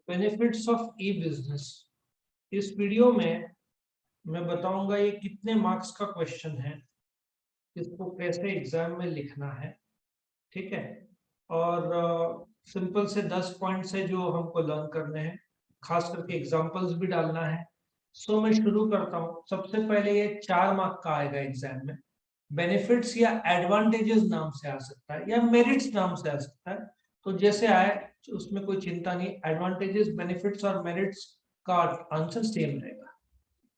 Benefits of E business. इस video में मैं बताऊंगा ये कितने मार्क्स का क्वेश्चन है, इसको कैसे एग्जाम में लिखना है, ठीक है। और सिंपल से 10 पॉइंट्स है जो हमको लर्न करने हैं, खास करके एग्जांपल्स भी डालना है। सो मैं शुरू करता हूँ। सबसे पहले ये 4 मार्क का आएगा एग्जाम में। बेनिफिट्स या एडवांटेजेस नाम से आ सकता है या मेरिट्स नाम से आ सकता है, तो जैसे आए उसमें कोई चिंता नहीं। एडवांटेजेस, बेनिफिट्स और मेरिट्स का आंसर सेम रहेगा।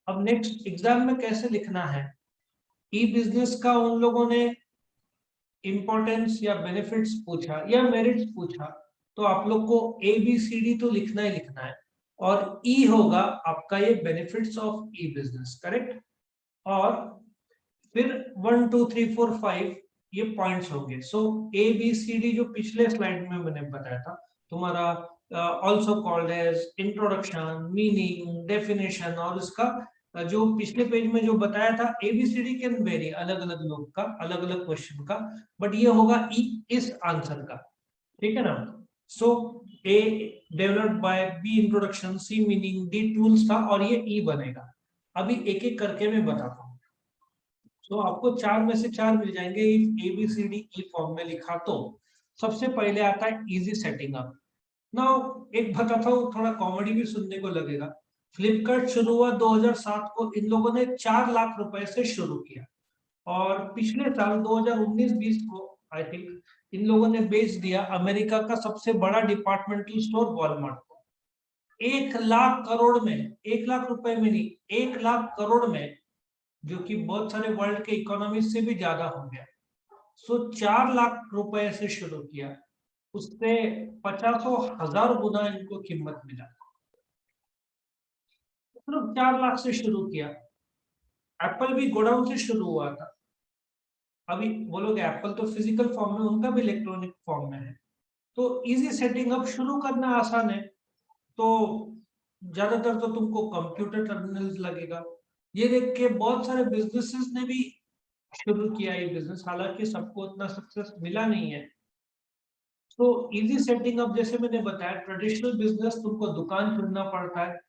अब नेक्स्ट एग्जाम में कैसे लिखना है, ई बिजनेस का उन लोगों ने इंपॉर्टेंस या बेनिफिट्स पूछा या मेरिट्स पूछा, तो आप लोग को ABCD तो लिखना ही लिखना है, और ई होगा आपका ये benefits of E business, correct. और फिर 1 2 3 4 5 ये पॉइंट्स होंगे। सो ABCD जो पिछले स्लाइड में मैंने बताया था तुम्हारा, also called as introduction, meaning, definition, और इसका जो पिछले पेज में जो बताया था ABCD कैन वेरी, अलग अलग लोग का अलग अलग क्वेश्चन का, बट ये होगा ई इस आंसर का, ठीक है ना। सो A developed by, B introduction, C meaning, D tools था, और ये ई बनेगा। अभी एक एक करके मैं बताता हूँ। तो आपको 4 में से 4 मिल जाएंगे ABCD ई फॉर्म में लिखा तो। सबसे पहले आता है इजी सेटिंग अप। नाउ एक बताता हूँ, थोड़ा कॉमेडी भी सुनने को लगेगा। फ्लिपकार्ट शुरू हुआ 2007 को, इन लोगों ने 4 लाख रुपए से शुरू किया, और पिछले साल 2019-20 को आई थिंक इन लोगों ने बेच दिया अमेरिका का सबसे बड़ा डिपार्टमेंटल स्टोर वॉलमार्ट को। 1 लाख करोड़ में, 1 लाख रुपए में नहीं, 1 लाख करोड़ में, जो कि बहुत सारे वर्ल्ड के इकोनॉमी से भी ज्यादा हो गया। सो 4 लाख रुपए से शुरू किया, उससे 50,000 गुना इनको कीमत मिला। सिर्फ 4 लाख से शुरू किया। एप्पल भी गोडाउन से शुरू हुआ था। अभी बोलोगे एप्पल तो फिजिकल फॉर्म में, उनका भी इलेक्ट्रॉनिक फॉर्म में है। तो इजी सेटिंग अप शुरू करना आसान है। तो ज्यादातर तो तुमको कंप्यूटर टर्मिनल लगेगा। ये देख के बहुत सारे बिजनेसेस ने भी शुरू किया ये बिजनेस, हालांकि सबको उतना सक्सेस मिला नहीं है। तो इजी सेटिंग अप, जैसे मैंने बताया, ट्रेडिशनल बिजनेस तुमको दुकान चुनना पड़ता है,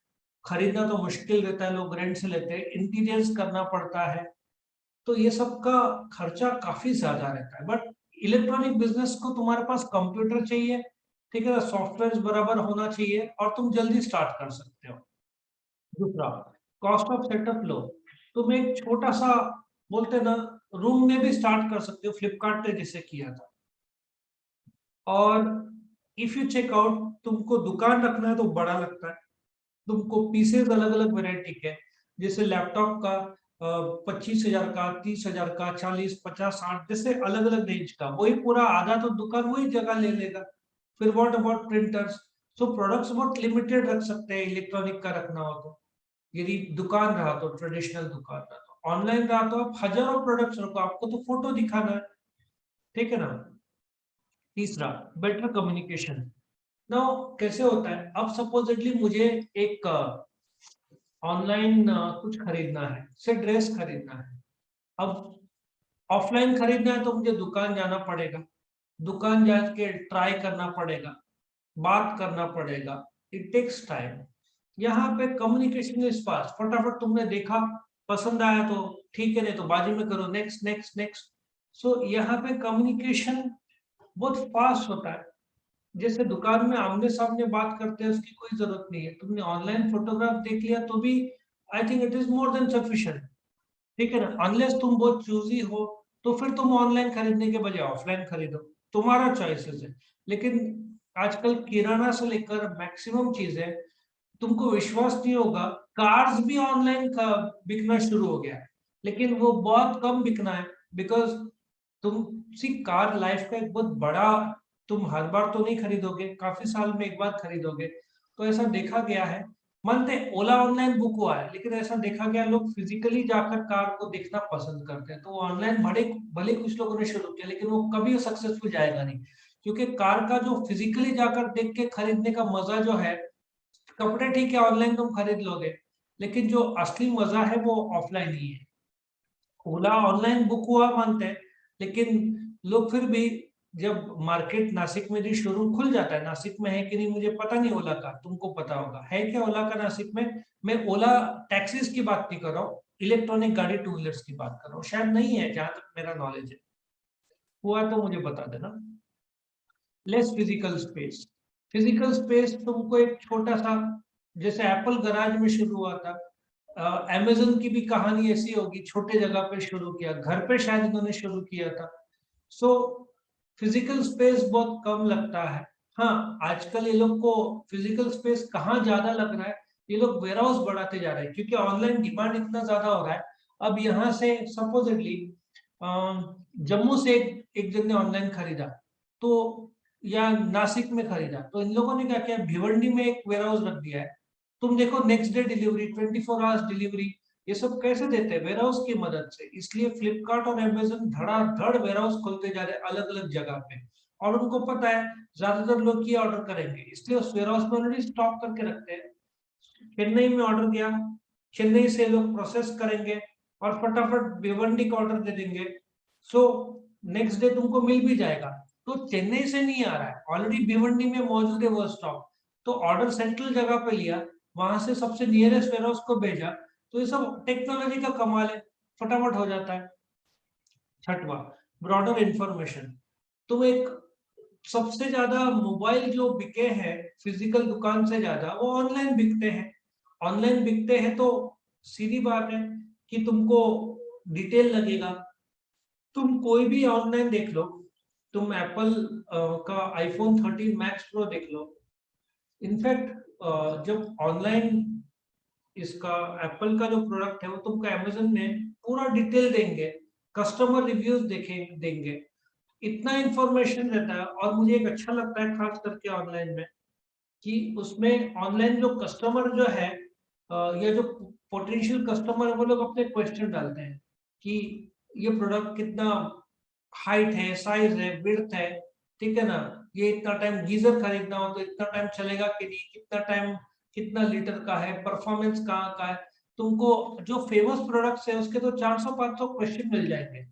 खरीदना तो मुश्किल रहता है, लोग रेंट से लेते हैं, इंटीरियर्स करना पड़ता है, तो ये सब का खर्चा काफी ज्यादा रहता है। बट इलेक्ट्रॉनिक बिजनेस को तुम्हारे पास कंप्यूटर चाहिए, ठीक है, सॉफ्टवेयर बराबर होना चाहिए, और तुम जल्दी स्टार्ट कर सकते हो। दूसरा, कॉस्ट ऑफ सेटअप लो। तुम एक छोटा सा, बोलते ना, रूम में भी स्टार्ट कर सकते हो, फ्लिपकार्ट ने जैसे किया था। और इफ यू चेक आउट, तुमको दुकान रखना है तो बड़ा लगता है, तुमको पीसेज अलग अलग वेराइटी के, जैसे लैपटॉप का 25,000 का, 30,000 का, 40, 50, 60, जैसे अलग अलग रेंज का, वही पूरा आधा तो दुकान वही जगह ले लेगा। फिर what about printers. So products बहुत लिमिटेड रख सकते हैं, इलेक्ट्रॉनिक का रखना हो तो। यदि दुकान रहा तो, ट्रेडिशनल दुकान रहा तो, ऑनलाइन रहा तो आप हजारों प्रोडक्ट्स रखो, आपको तो फोटो दिखाना है, ठीक है ना। तीसरा, बेटर कम्युनिकेशन। नाउ कैसे होता है, अब सपोजिटली मुझे एक ऑनलाइन कुछ खरीदना है, से ड्रेस खरीदना है। अब ऑफलाइन खरीदना है तो मुझे दुकान जाना पड़ेगा, दुकान जाके ट्राई करना पड़ेगा, बात करना पड़ेगा, इट टेक्स टाइम। यहाँ पे कम्युनिकेशन इज फास्ट, फटाफट तुमने देखा, पसंद आया तो ठीक है, नहीं तो बाजू में करो, नेक्स्ट नेक्स्ट नेक्स्ट। सो यहाँ पे कम्युनिकेशन बहुत फास्ट होता है। जैसे दुकान में आमने सामने बात करते हैं, उसकी कोई जरूरत नहीं है। तुमने ऑनलाइन फोटोग्राफ देख लिया तो भी I think it is more than sufficient, ठीक है ना। अनलेस तुम बहुत चूजी हो, तो फिर तुम ऑनलाइन खरीदने के बजाय ऑफलाइन खरीदो, तुम्हारा चॉइसेस है। लेकिन आजकल किराना से लेकर मैक्सिमम चीजें, तुमको विश्वास नहीं होगा, कार्स भी ऑनलाइन का बिकना शुरू हो गया है, लेकिन वो बहुत कम बिकना है। बिकॉज तुम सी, कार लाइफ का एक बहुत बड़ा, तुम हर बार तो नहीं खरीदोगे, काफी साल में एक बार खरीदोगे। तो ऐसा देखा गया है, मानते हैं ओला ऑनलाइन बुक हुआ है, लेकिन ऐसा देखा गया लोग फिजिकली जाकर कार को देखना पसंद करते हैं। तो ऑनलाइन भले भले कुछ लोगों ने शुरू किया, लेकिन वो कभी सक्सेसफुल जाएगा नहीं, क्योंकि कार का जो फिजिकली जाकर देख के खरीदने का मजा जो है, कपड़े ठीक है ऑनलाइन तुम खरीद लोगे, लेकिन जो असली मजा है वो ऑफलाइन ही है। ओला ऑनलाइन बुक हुआ मानते हैं, लेकिन लोग फिर भी जब मार्केट नासिक में जो शोरूम खुल जाता है, नासिक में है कि नहीं मुझे पता नहीं, ओला का तुमको पता होगा, है क्या ओला का नासिक में? मैं ओला टैक्सीज की बात नहीं कर रहा हूँ, इलेक्ट्रॉनिक गाड़ी टू व्हीलर्स की बात कर रहा हूँ, शायद नहीं है जहां तक मेरा नॉलेज है, हुआ तो मुझे बता देना। Less physical space, physical space तुमको एक छोटा सा, जैसे एप्पल गराज में शुरू हुआ था, अमेजन की भी कहानी ऐसी होगी, छोटे जगह पे शुरू किया, घर पे शायद इन्होंने शुरू किया था। सो फिजिकल स्पेस बहुत कम लगता है। हाँ, आजकल ये लोग को फिजिकल स्पेस कहाँ ज्यादा लग रहा है, ये लोग वेयर हाउस बढ़ाते जा रहे हैं, क्योंकि ऑनलाइन डिमांड इतना ज्यादा हो रहा है। अब यहाँ से सपोजिटली जम्मू से एक जन ने ऑनलाइन खरीदा, तो या नासिक में खरीदा, तो इन लोगों ने क्या किया, भिवंडी में एक वेयर हाउस रख दिया है। तुम देखो next day delivery, 24 hours delivery, ये सब कैसे देते हैं? वेयर हाउस की मदद से। इसलिए फ्लिपकार्ट और अमेजन धड़ाधड़ वेयर हाउस खोलते जा रहे हैं अलग अलग जगह पे, और उनको पता है ज्यादातर लोग ये ऑर्डर करेंगे, इसलिए उस वेयर हाउस में ऑलरेडी स्टॉक करके रखते हैं। चेन्नई में ऑर्डर किया, चेन्नई से लोग प्रोसेस करेंगे और फटाफट भिवंडी का ऑर्डर दे देंगे, सो नेक्स्ट डे तुमको मिल भी जाएगा। तो चेन्नई से नहीं आ रहा है, ऑलरेडी भिवंडी में मौजूद है वो स्टॉक, तो ऑर्डर सेंट्रल जगह पे लिया, वहां से सबसे नियरेस्ट वेयर हाउस को भेजा। तो ये सब टेक्नोलॉजी का कमाल है, फटाफट हो जाता है। छठवा, ब्रॉडर इंफॉर्मेशन। तुम एक, सबसे ज्यादा मोबाइल जो बिके हैं फिजिकल दुकान से ज्यादा, वो ऑनलाइन बिकते हैं। ऑनलाइन बिकते हैं तो सीधी बात है कि तुमको डिटेल लगेगा। तुम कोई भी ऑनलाइन देख लो, तुम एप्पल का आईफोन 13 मैक्स प्रो देख लो। इनफैक्ट जब ऑनलाइन इसका एप्पल का जो प्रोडक्ट है वो तुमको अमेजन में पूरा डिटेल देंगे, कस्टमर रिव्यूज देंगे, इतना इंफॉर्मेशन रहता है। और मुझे एक अच्छा लगता है खास करके ऑनलाइन में, कि उसमें ऑनलाइन जो कस्टमर जो है या जो पोटेंशियल कस्टमर है, वो लोग अपने क्वेश्चन डालते हैं कि ये प्रोडक्ट कितना हाइट है, साइज है, विड्थ है, ठीक है ना, ये इतना टाइम गीजर खरीदना हो तो इतना टाइम चलेगा कि नहीं, कितना टाइम, कितना लीटर का है, परफॉर्मेंस कहाँ का है। तुमको जो फेमस प्रोडक्ट्स है उसके तो 400-500 क्वेश्चन मिल जाएंगे,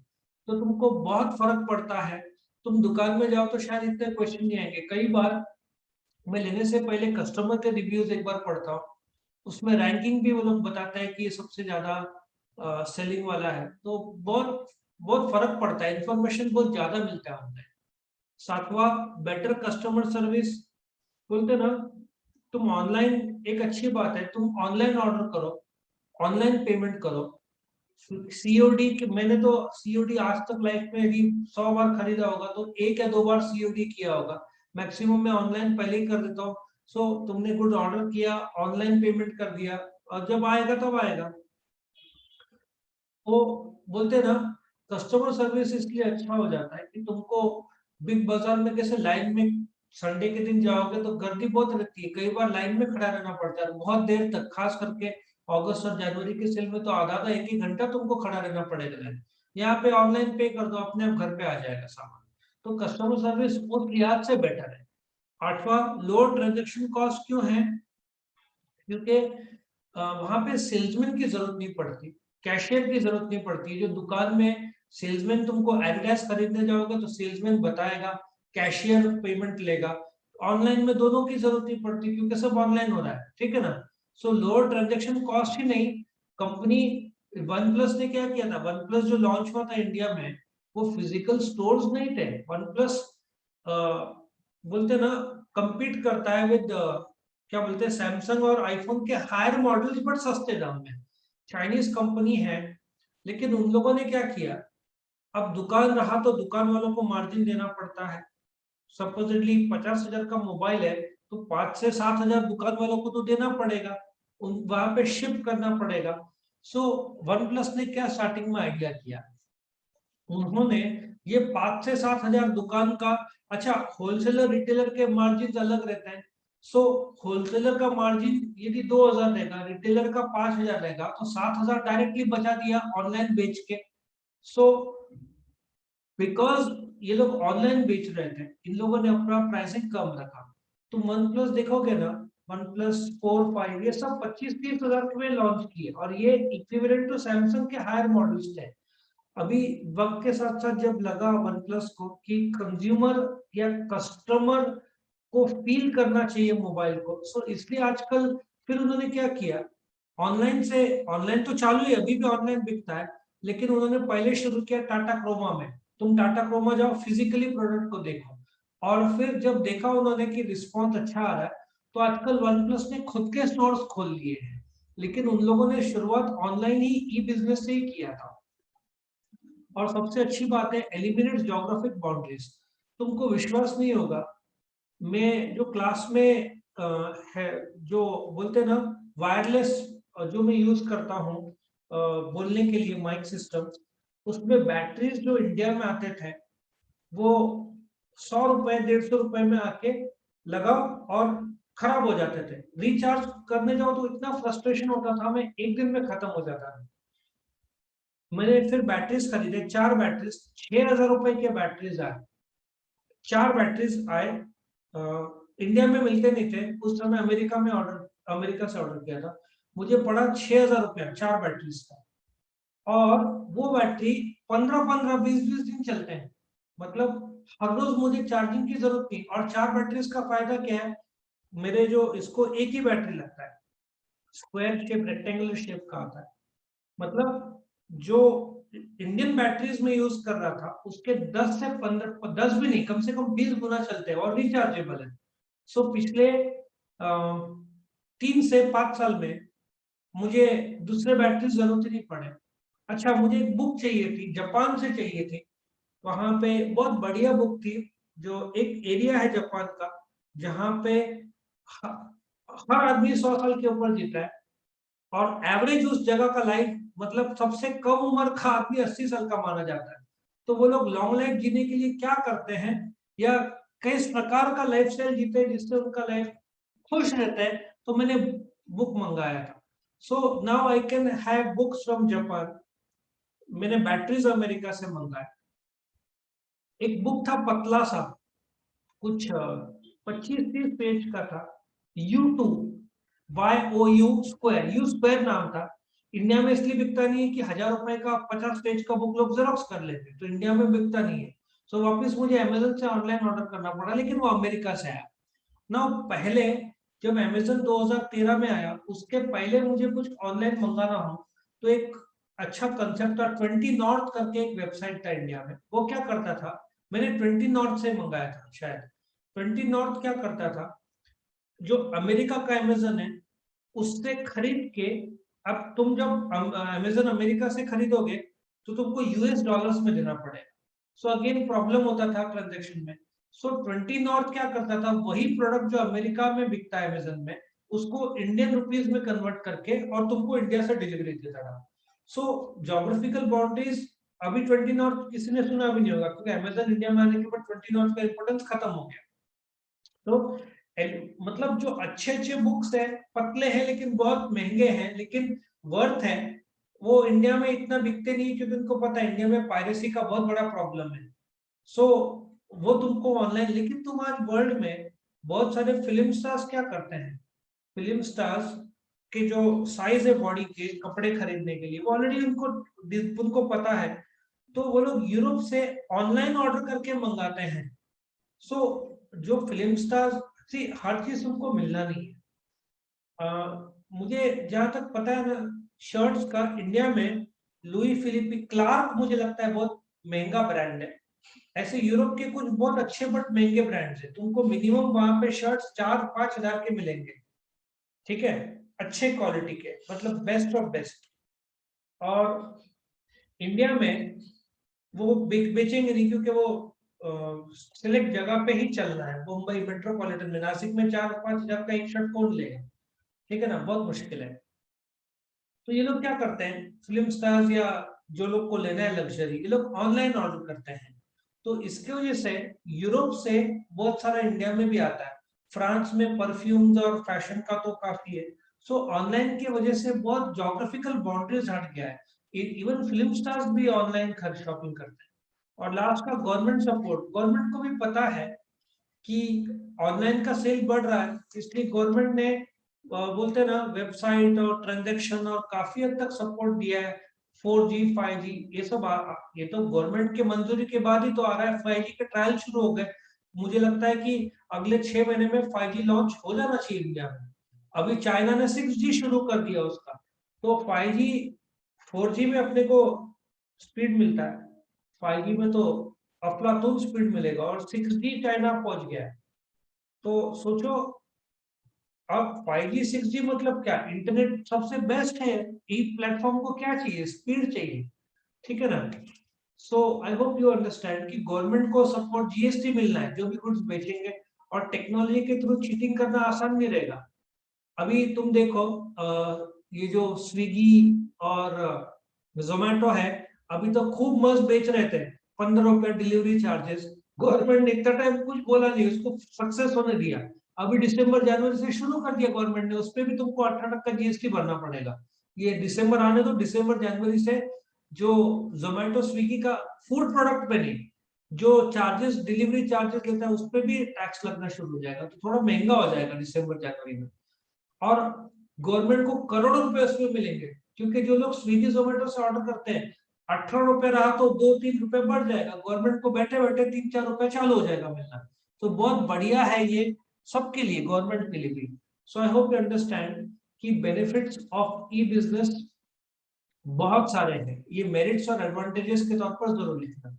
तो तुमको बहुत फर्क पड़ता है। तुम दुकान में जाओ तो शायद इतने क्वेश्चन नहीं आएंगे। कई बार मैं लेने से पहले कस्टमर के रिव्यूज एक बार पढ़ता हूँ, उसमें रैंकिंग भी वो लोग बताते हैं कि ये सबसे ज्यादा सेलिंग वाला है, तो बहुत बहुत फर्क पड़ता है, इंफॉर्मेशन बहुत ज्यादा मिलता है ऑनलाइन। सातवां, बेटर कस्टमर सर्विस। बोलते ना, तुम ऑनलाइन, एक अच्छी बात है, तुम ऑनलाइन ऑर्डर करो, ऑनलाइन पेमेंट करो, सीओडी। मैंने तो सीओडी आज तक लाइफ में यदि 100 बार खरीदा होगा तो 1 या 2 बार सीओडी किया होगा, मैक्सिमम मैं ऑनलाइन पहले ही कर देता हूँ। सो तुमने गुड ऑर्डर किया, ऑनलाइन पेमेंट कर दिया, और जब आएगा तब आएगा। तो बोलते ना, कस्टमर सर्विस इसलिए अच्छा हो जाता है कि तुमको बिग बाजार में कैसे लाइन में, संडे के दिन जाओगे तो गर्दी बहुत रहती है, कई बार लाइन में खड़ा रहना पड़ता है बहुत देर तक, खास करके अगस्त और जनवरी के सेल में तो आधा आधा 1-1 घंटा तुमको खड़ा रहना पड़ेगा लाइन। यहाँ पे ऑनलाइन पे कर दो, अपने आप घर पे आ जाएगा सामान। तो कस्टमर सर्विस उस लिहाज से बेटर है। आठवां, लो ट्रांजेक्शन कॉस्ट क्यों है? क्योंकि वहां पे सेल्समैन की जरूरत नहीं पड़ती, कैशियर की जरूरत नहीं पड़ती। जो दुकान में सेल्समैन, तुमको एडिडास खरीदने जाओगे तो सेल्समैन बताएगा, कैशियर पेमेंट लेगा। ऑनलाइन में दोनों की जरूरत नहीं पड़ती, क्योंकि सब ऑनलाइन हो रहा है, ठीक है ना। सो लोअर ट्रांजेक्शन कॉस्ट ही नहीं, कंपनी वन प्लस ने क्या किया था, वन प्लस जो लॉन्च हुआ था इंडिया में, वो फिजिकल स्टोर्स नहीं थे। वन प्लस बोलते ना, compete करता है विद, क्या बोलते हैं, सैमसंग और आईफोन के हायर मॉडल्स बट सस्ते दाम में। चाइनीज कंपनी है, लेकिन उन लोगों ने क्या किया, अब दुकान रहा तो दुकान वालों को मार्जिन देना पड़ता है। सपोजिटली 50,000 का मोबाइल है, तो 5 से 7 हजार दुकान वालों को तो देना पड़ेगा, उन वहां पे शिफ्ट करना पड़ेगा। सो वन प्लस ने क्या स्टार्टिंग में आइडिया किया, उन्होंने ये 5 से 7 हजार दुकान का, अच्छा होलसेलर रिटेलर के मार्जिन अलग रहते हैं। सो होलसेलर का मार्जिन यदि 2,000 रहेगा, रिटेलर का 5,000 रहेगा, तो 7,000 डायरेक्टली बचा दिया ऑनलाइन बेच के। सो बिकॉज ये लोग ऑनलाइन बेच रहे थे, इन लोगों ने अपना प्राइसिंग कम रखा। तो वन प्लस देखोगे ना, वन प्लस 4, 5 ये सब 25-30 हजार में लॉन्च किए, और ये इक्विवेलेंट टू सैमसंग के हायर मॉडल्स थे। अभी वक्त के साथ साथ जब लगा वन प्लस को कि कंज्यूमर या कस्टमर को फील करना चाहिए मोबाइल को, सो इसलिए आजकल फिर उन्होंने क्या किया, ऑनलाइन तो चालू है, अभी भी ऑनलाइन बिकता है, लेकिन उन्होंने पहले शुरू किया टाटा क्रोमा में। तुम टाटा क्रोमा जाओ, फिजिकली प्रोडक्ट को देखो, और फिर जब देखा उन्होंने कि रिस्पॉन्स अच्छा आ रहा है, तो आजकल वन प्लस ने खुद के स्टोर्स खोल लिए हैं। लेकिन उन लोगों ने शुरुआत ऑनलाइन ही ई बिजनेस से ही किया था। और सबसे अच्छी बात है, एलिमिनेट ज्योग्राफिक बाउंड्रीज। तुमको विश्वास नहीं होगा, मैं जो क्लास में है, जो बोलते हैं ना वायरलेस, जो मैं यूज करता हूँ बोलने के लिए माइक सिस्टम, उसमें बैटरीज जो इंडिया में आते थे वो 100 रुपए 150 रुपए में आके लगाओ और खराब हो जाते थे। रिचार्ज करने जाओ तो इतना फ्रस्ट्रेशन होता था, मैं एक दिन में खत्म हो जाता था। मैंने फिर बैटरीज खरीदे, 4 बैटरीज, 6,000 रुपए के बैटरीज आए। 4 बैटरीज आए, इंडिया में मिलते नहीं थे उस समय, अमेरिका से ऑर्डर किया था। मुझे पड़ा 6,000 रुपया 4 बैटरीज का। और वो बैटरी 15-15 20-20 दिन चलते हैं, मतलब हर रोज मुझे चार्जिंग की जरूरत नहीं। और 4 बैटरीज का फायदा क्या है, मेरे जो इसको एक ही बैटरी लगता है, स्क्वायर शेप रेक्टेंगुलर शेप का आता है, मतलब जो इंडियन बैटरीज में यूज कर रहा था उसके 10 से 15, 10 भी नहीं, कम से कम 20 गुना चलते हैं और रिचार्जेबल है। सो पिछले 3 से 5 साल में मुझे दूसरे बैटरी जरूरत ही नहीं पड़े। अच्छा, मुझे एक बुक चाहिए थी, जापान से चाहिए थी, वहां पे बहुत बढ़िया बुक थी। जो एक एरिया है जापान का जहाँ पे हर आदमी 100 साल के ऊपर जीता है, और एवरेज उस जगह का लाइफ, मतलब सबसे कम उम्र का आदमी 80 साल का माना जाता है। तो वो लोग लॉन्ग लाइफ जीने के लिए क्या करते हैं, या किस प्रकार का लाइफ स्टाइल जीते हैं जिससे उनका लाइफ खुश रहते हैं, तो मैंने बुक मंगाया था। So now I can have books from Japan. मैंने बैटरीज अमेरिका से मंगाया। एक बुक था पतला सा, कुछ 25-30 पेज का था, U2, YOU square, you square नाम था। इंडिया में इसलिए बिकता नहीं है कि 1,000 रुपए का 50 पेज का बुक लोग जेरोक्स कर लेते, तो इंडिया में बिकता नहीं है। सो वापस मुझे अमेजन से ऑनलाइन ऑर्डर करना पड़ा, लेकिन वो अमेरिका से आया ना। पहले जब अमेजन 2013 में आया, उसके पहले मुझे कुछ ऑनलाइन मंगाना हो तो एक अच्छा कंसेप्ट था, 20 नॉर्थ करके एक वेबसाइट था इंडिया में। वो क्या करता था, मैंने 20 नॉर्थ से मंगाया था शायद। 20 नॉर्थ क्या करता था, जो अमेरिका का अमेजन है उससे खरीद के, अब तुम जब अमेजन अमेरिका से खरीदोगे तो तुमको यूएस डॉलर्स में देना पड़ेगा। सो अगेन प्रॉब्लम होता था ट्रांजेक्शन में। सो 20 नॉर्थ क्या करता था, वही प्रोडक्ट जो अमेरिका में बिकता है अमेजन में, उसको इंडियन रुपीज में कन्वर्ट करके और तुमको इंडिया से डिलीवरी देता था। सो ज्योग्राफिकल बाउंड्रीज, अभी 20 नॉर्थ किसी ने सुना भी नहीं होगा, क्योंकि अमेजन इंडिया में आने के बाद 20 नॉर्थ का इंपोर्टेंस खत्म हो गया। तो मतलब जो अच्छे अच्छे बुक्स है, पतले हैं लेकिन बहुत महंगे हैं, लेकिन वर्थ है, वो इंडिया में इतना बिकते नहीं, क्योंकि उनको पता है इंडिया में पायरेसी का बहुत बड़ा प्रॉब्लम है। सो वो तुमको ऑनलाइन, लेकिन तुम आज वर्ल्ड में बहुत सारे फिल्म स्टार्स क्या करते हैं, फिल्म स्टार्स के जो साइज है बॉडी के कपड़े खरीदने के लिए, वो ऑलरेडी उनको पता है, तो वो लोग यूरोप से ऑनलाइन ऑर्डर करके मंगाते हैं। सो जो फिल्म स्टार्स, सी हर चीज तुमको मिलना नहीं है। मुझे जहां तक पता है ना, शर्ट्स का इंडिया में लुई फिलिपी क्लार्क मुझे लगता है बहुत महंगा ब्रांड है। ऐसे यूरोप के कुछ बहुत अच्छे बट महंगे ब्रांड्स है, तुमको मिनिमम वहां पे शर्ट्स 4-5 हजार के मिलेंगे, ठीक है, अच्छे क्वालिटी के, मतलब बेस्ट ऑफ बेस्ट। और इंडिया में वो बेचेंगे नहीं, क्योंकि वो सिलेक्ट जगह पे ही चल रहा है। मुंबई मेट्रोपॉलिटन में, नासिक में 4-5 हजार का एक शर्ट कौन लेगा, ठीक है ना, बहुत मुश्किल है। तो ये लोग क्या करते हैं, फिल्म स्टार्स या जो लोग को लेना है लग्जरी, ये लोग ऑनलाइन ऑर्डर करते हैं। तो इसके वजह से यूरोप से बहुत सारा इंडिया में भी आता है। फ्रांस में परफ्यूम्स और फैशन का तो काफी है। सो ऑनलाइन की वजह से बहुत जोग्राफिकल बाउंड्रीज हट गया है। इवन फिल्म स्टार्स भी ऑनलाइन खर्च शॉपिंग करते हैं। और लास्ट का गवर्नमेंट सपोर्ट, गवर्नमेंट को भी पता है कि ऑनलाइन का सेल बढ़ रहा है, इसलिए गवर्नमेंट ने बोलते हैं ना वेबसाइट और ट्रांजैक्शन और काफी हद तक सपोर्ट दिया है। 4G 5G ये सब ये तो गवर्नमेंट के मंजूरी के बाद ही तो आ रहा है। 5G के ट्रायल शुरू हो गए, मुझे लगता है कि अगले 6 महीने में 5G लॉन्च हो जाना चाहिए इंडिया में। अभी चाइना ने 6G शुरू कर दिया उसका, तो 5G 4G में अपने को स्पीड मिलता है, 5G में तो अफलातून स्पीड मिलेगा, और 6G चाइना पहुंच गया है। तो सोचो अब 5G 6G मतलब क्या, इंटरनेट सबसे बेस्ट है। ई प्लेटफॉर्म को क्या चाहिए, स्पीड चाहिए, ठीक है ना। सो आई होप यू अंडरस्टैंड कि गवर्नमेंट को सपोर्ट जीएसटी मिलना है जो भी गुड्स बेचेंगे, और टेक्नोलॉजी के थ्रू चीटिंग करना आसान नहीं रहेगा। अभी तुम देखो ये जो स्विगी और जोमेटो है, अभी तो खूब मस्त बेच रहे थे, 15 रुपए डिलीवरी चार्जेस। गवर्नमेंट ने इतना टाइम कुछ बोला नहीं, उसको सक्सेस होने दिया। अभी दिसंबर जनवरी से शुरू कर दिया गवर्नमेंट ने, उस पर भी तुमको 18% का जीएसटी भरना पड़ेगा। ये दिसंबर आने दो, दिसंबर जनवरी से जो जोमेटो स्विगी का फूड प्रोडक्ट पे नहीं, जो चार्जेस डिलीवरी चार्जेस लेता है उस पर भी टैक्स लगना शुरू हो जाएगा, तो थोड़ा महंगा हो जाएगा दिसंबर जनवरी में। और गवर्नमेंट को करोड़ों रुपए उसमें मिलेंगे, क्योंकि जो लोग स्विगी जोमेटो से ऑर्डर करते हैं, 18 रुपए रहा तो 2-3 रुपए बढ़ जाएगा, गवर्नमेंट को बैठे बैठे 3-4 रुपए चालू हो जाएगा मिलना। तो बहुत बढ़िया है ये सबके लिए, गवर्नमेंट के लिए भी। सो आई होप यू अंडरस्टैंड कि बेनिफिट्स ऑफ ई बिजनेस बहुत सारे हैं, ये मेरिट्स और एडवांटेजेस के तौर पर जरूर लिखना।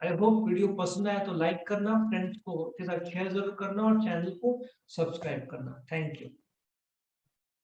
आई होप वीडियो पसंद आया तो लाइक करना, फ्रेंड्स को के साथ शेयर जरूर करना, और चैनल को सब्सक्राइब करना। Thank you.